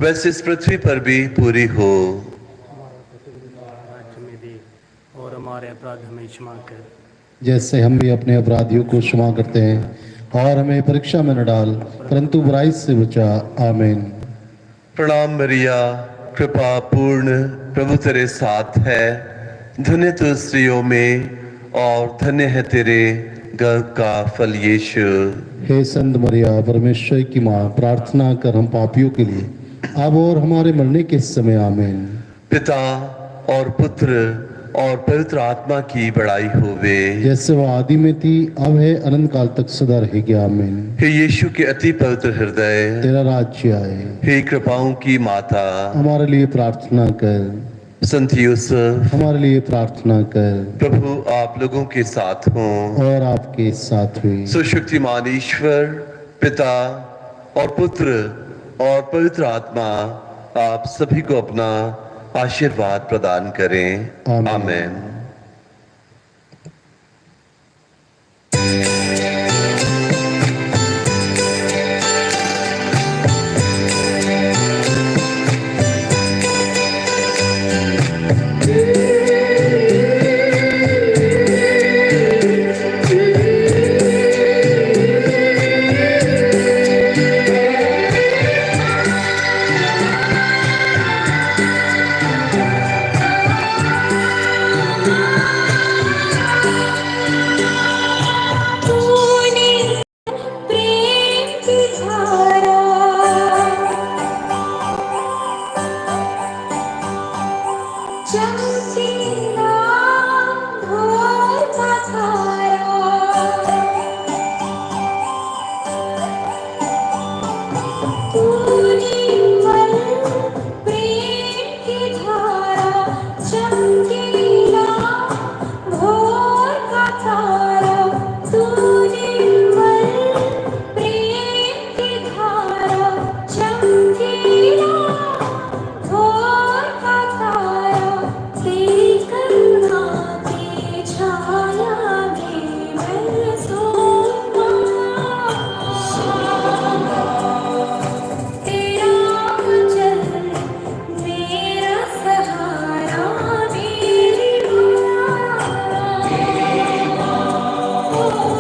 वैसे इस पृथ्वी पर भी पूरी हो। राज्य में दे और हमारे अपराध हमें क्षमा कर, जैसे हम भी अपने अपराधियों को क्षमा करते हैं, और हमें परीक्षा में न डाल परंतु बुराई से बचा। आमीन। प्रणाम मरिया, कृपा पूर्ण, प्रभु तेरे साथ है, धन्य तू स्त्रियों में और धन्य है तेरे गर्भ का फल यीशु। हे संत मरिया, परमेश्वर की माँ, प्रार्थना कर हम पापियों के लिए अब और हमारे मरने के समय। आमीन। पिता और पुत्र और पवित्र आत्मा की बड़ाई होवे, जैसे वह आदि में थी, अब है, अनंत काल तक सदा रहेगी। आमीन। हे यीशु के अति पवित्र हृदय, तेरा राज्य आए, हे कृपाओं की माता, हमारे लिए प्रार्थना कर। संत यूसुफ, हमारे लिए प्रार्थना कर। प्रभु आप लोगों के साथ हों और आपके साथ हुई। सुशक्तिमान ईश्वर पिता और पुत्र और पवित्र आत्मा आप सभी को अपना आशीर्वाद प्रदान करें। आमीन। आमीन। हो